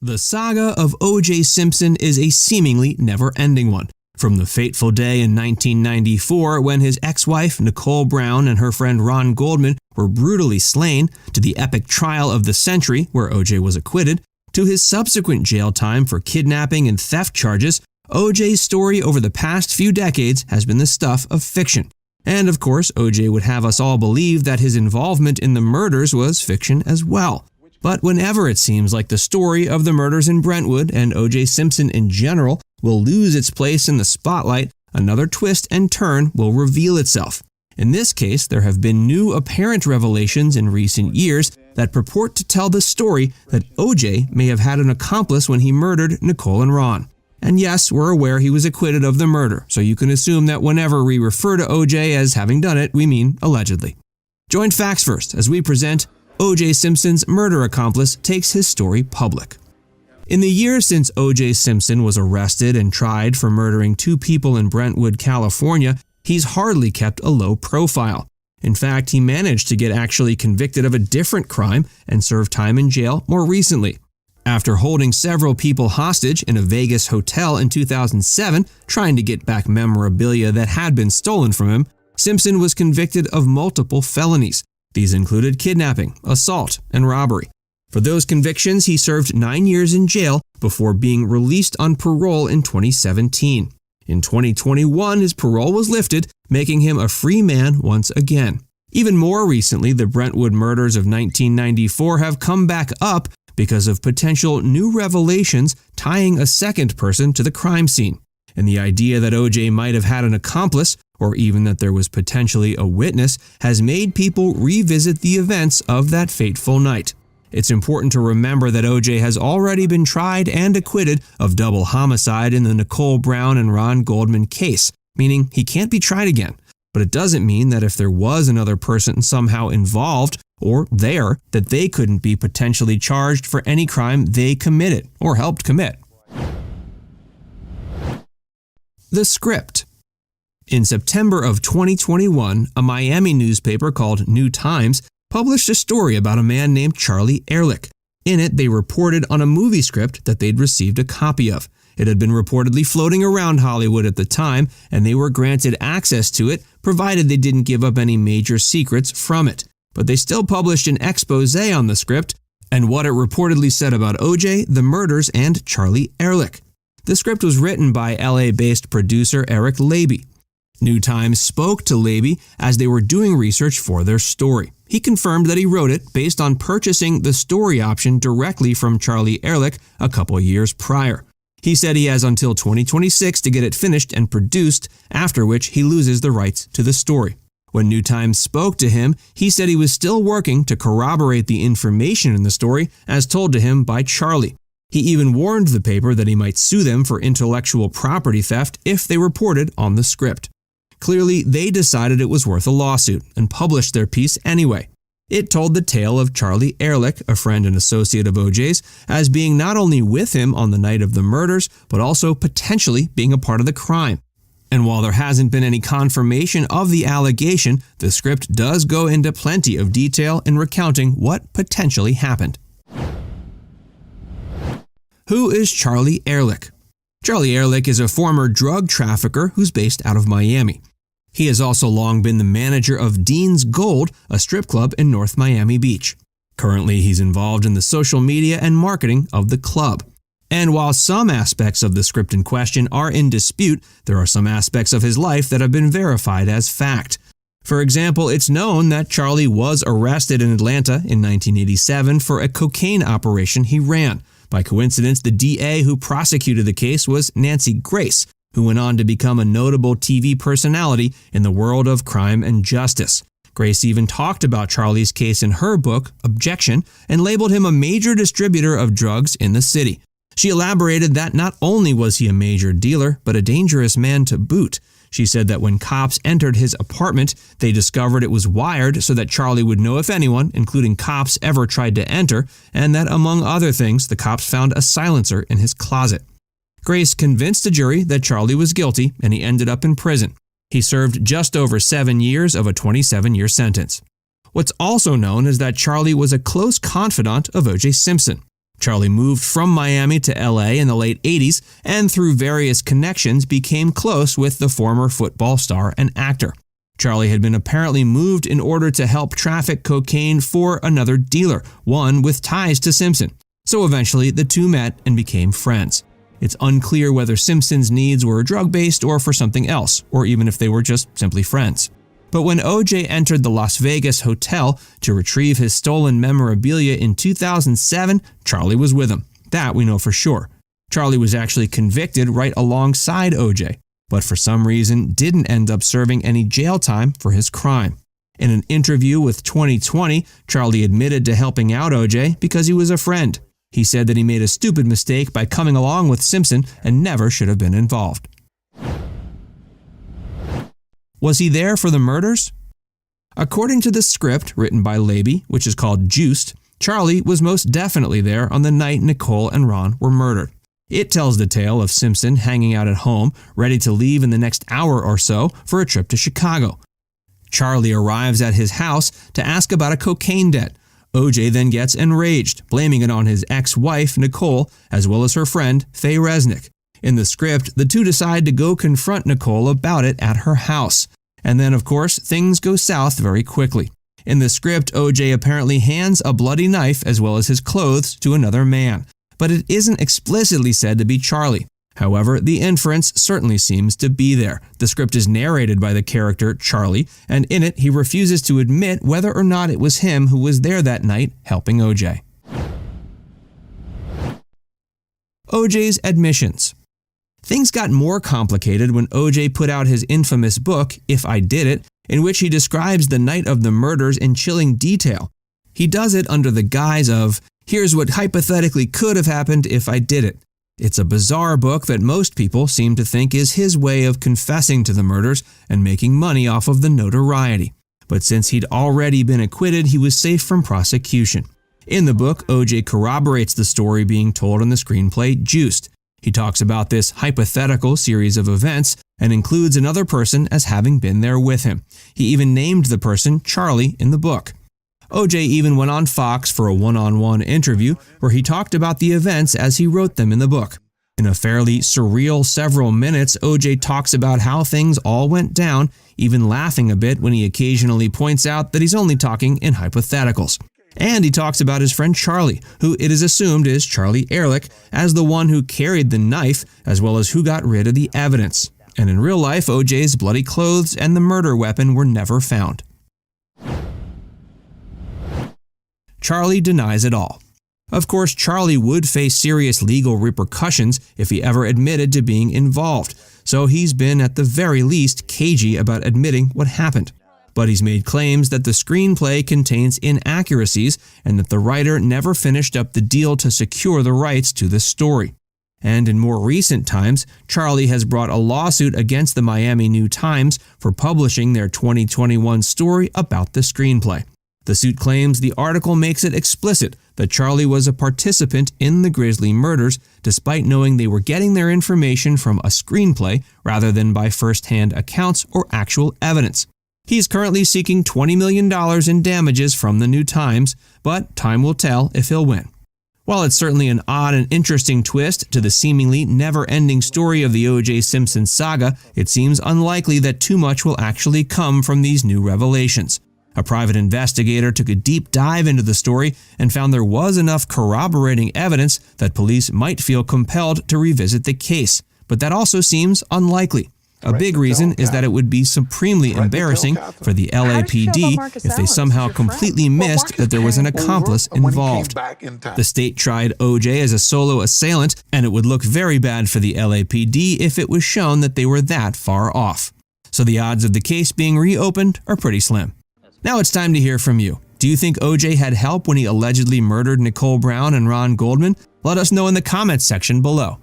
The saga of O.J. Simpson is a seemingly never-ending one. From the fateful day in 1994 when his ex-wife Nicole Brown and her friend Ron Goldman were brutally slain, to the epic trial of the century where O.J. was acquitted, to his subsequent jail time for kidnapping and theft charges, O.J.'s story over the past few decades has been the stuff of fiction. And of course, O.J. would have us all believe that his involvement in the murders was fiction as well. But whenever it seems like the story of the murders in Brentwood and O.J. Simpson in general will lose its place in the spotlight, another twist and turn will reveal itself. In this case, there have been new apparent revelations in recent years that purport to tell the story that O.J. may have had an accomplice when he murdered Nicole and Ron. And yes, we're aware he was acquitted of the murder, so you can assume that whenever we refer to O.J. as having done it, we mean allegedly. Join Facts First as we present O.J. Simpson's murder accomplice takes his story public. In the years since O.J. Simpson was arrested and tried for murdering 2 people in Brentwood, California, he's hardly kept a low profile. In fact, he managed to get actually convicted of a different crime and serve time in jail more recently. After holding several people hostage in a Vegas hotel in 2007, trying to get back memorabilia that had been stolen from him, Simpson was convicted of multiple felonies. These included kidnapping, assault, and robbery. For those convictions, he served 9 years in jail before being released on parole in 2017. In 2021, his parole was lifted, making him a free man once again. Even more recently, the Brentwood murders of 1994 have come back up because of potential new revelations tying a second person to the crime scene. And the idea that O.J. might have had an accomplice, or even that there was potentially a witness, has made people revisit the events of that fateful night. It's important to remember that O.J. has already been tried and acquitted of double homicide in the Nicole Brown and Ron Goldman case, meaning he can't be tried again. But it doesn't mean that if there was another person somehow involved, or there, that they couldn't be potentially charged for any crime they committed or helped commit. The script. In September of 2021, a Miami newspaper called New Times published a story about a man named Charlie Erick. In it, they reported on a movie script that they'd received a copy of. It had been reportedly floating around Hollywood at the time, and they were granted access to it, provided they didn't give up any major secrets from it. But they still published an expose on the script and what it reportedly said about O.J., the murders, and Charlie Erick. The script was written by LA-based producer Eric Labey. New Times spoke to Labey as they were doing research for their story. He confirmed that he wrote it based on purchasing the story option directly from Charlie Erick a couple years prior. He said he has until 2026 to get it finished and produced, after which he loses the rights to the story. When New Times spoke to him, he said he was still working to corroborate the information in the story as told to him by Charlie. He even warned the paper that he might sue them for intellectual property theft if they reported on the script. Clearly, they decided it was worth a lawsuit and published their piece anyway. It told the tale of Charlie Erick, a friend and associate of O.J.'s, as being not only with him on the night of the murders, but also potentially being a part of the crime. And while there hasn't been any confirmation of the allegation, the script does go into plenty of detail in recounting what potentially happened. Who is Charlie Erick? Charlie Erick is a former drug trafficker who's based out of Miami. He has also long been the manager of Dean's Gold, a strip club in North Miami Beach. Currently, he's involved in the social media and marketing of the club. And while some aspects of the script in question are in dispute, there are some aspects of his life that have been verified as fact. For example, it's known that Charlie was arrested in Atlanta in 1987 for a cocaine operation he ran. By coincidence, the DA who prosecuted the case was Nancy Grace, who went on to become a notable TV personality in the world of crime and justice. Grace even talked about Charlie's case in her book, Objection, and labeled him a major distributor of drugs in the city. She elaborated that not only was he a major dealer, but a dangerous man to boot. She said that when cops entered his apartment, they discovered it was wired so that Charlie would know if anyone, including cops, ever tried to enter, and that among other things, the cops found a silencer in his closet. Grace convinced the jury that Charlie was guilty, and he ended up in prison. He served just over 7 years of a 27-year sentence. What's also known is that Charlie was a close confidant of O.J. Simpson. Charlie moved from Miami to LA in the late 80s and through various connections became close with the former football star and actor. Charlie had been apparently moved in order to help traffic cocaine for another dealer, one with ties to Simpson. So eventually the two met and became friends. It's unclear whether Simpson's needs were drug-based or for something else, or even if they were just simply friends. But when O.J. entered the Las Vegas hotel to retrieve his stolen memorabilia in 2007, Charlie was with him. That we know for sure. Charlie was actually convicted right alongside O.J., but for some reason didn't end up serving any jail time for his crime. In an interview with 2020, Charlie admitted to helping out O.J. because he was a friend. He said that he made a stupid mistake by coming along with Simpson and never should have been involved. Was he there for the murders? According to the script written by Leiby, which is called Juiced, Charlie was most definitely there on the night Nicole and Ron were murdered. It tells the tale of Simpson hanging out at home, ready to leave in the next hour or so for a trip to Chicago. Charlie arrives at his house to ask about a cocaine debt. O.J. then gets enraged, blaming it on his ex-wife, Nicole, as well as her friend, Faye Resnick. In the script, the two decide to go confront Nicole about it at her house. And then, of course, things go south very quickly. In the script, O.J. apparently hands a bloody knife as well as his clothes to another man. But it isn't explicitly said to be Charlie. However, the inference certainly seems to be there. The script is narrated by the character Charlie, and in it he refuses to admit whether or not it was him who was there that night helping O.J. O.J.'s admissions. Things got more complicated when O.J. put out his infamous book, If I Did It, in which he describes the night of the murders in chilling detail. He does it under the guise of, "Here's what hypothetically could have happened if I did it." It's a bizarre book that most people seem to think is his way of confessing to the murders and making money off of the notoriety. But since he'd already been acquitted, he was safe from prosecution. In the book, O.J. corroborates the story being told in the screenplay Juiced. He talks about this hypothetical series of events and includes another person as having been there with him. He even named the person Charlie in the book. O.J. even went on Fox for a one-on-one interview where he talked about the events as he wrote them in the book. In a fairly surreal several minutes, O.J. talks about how things all went down, even laughing a bit when he occasionally points out that he's only talking in hypotheticals. And he talks about his friend Charlie, who it is assumed is Charlie Erick, as the one who carried the knife, as well as who got rid of the evidence. And in real life, O.J.'s bloody clothes and the murder weapon were never found. Charlie denies it all. Of course, Charlie would face serious legal repercussions if he ever admitted to being involved, so he's been at the very least cagey about admitting what happened. But he's made claims that the screenplay contains inaccuracies and that the writer never finished up the deal to secure the rights to the story. And in more recent times, Charlie has brought a lawsuit against the Miami New Times for publishing their 2021 story about the screenplay. The suit claims the article makes it explicit that Charlie was a participant in the Grizzly murders, despite knowing they were getting their information from a screenplay rather than by first-hand accounts or actual evidence. He's currently seeking $20 million in damages from the New Times, but time will tell if he'll win. While it's certainly an odd and interesting twist to the seemingly never-ending story of the O.J. Simpson saga, it seems unlikely that too much will actually come from these new revelations. A private investigator took a deep dive into the story and found there was enough corroborating evidence that police might feel compelled to revisit the case, but that also seems unlikely. A big reason is that it would be supremely embarrassing for the LAPD if they somehow completely missed that there was an accomplice involved. The state tried O.J. as a solo assailant, and it would look very bad for the LAPD if it was shown that they were that far off. So the odds of the case being reopened are pretty slim. Now it's time to hear from you. Do you think O.J. had help when he allegedly murdered Nicole Brown and Ron Goldman? Let us know in the comments section below.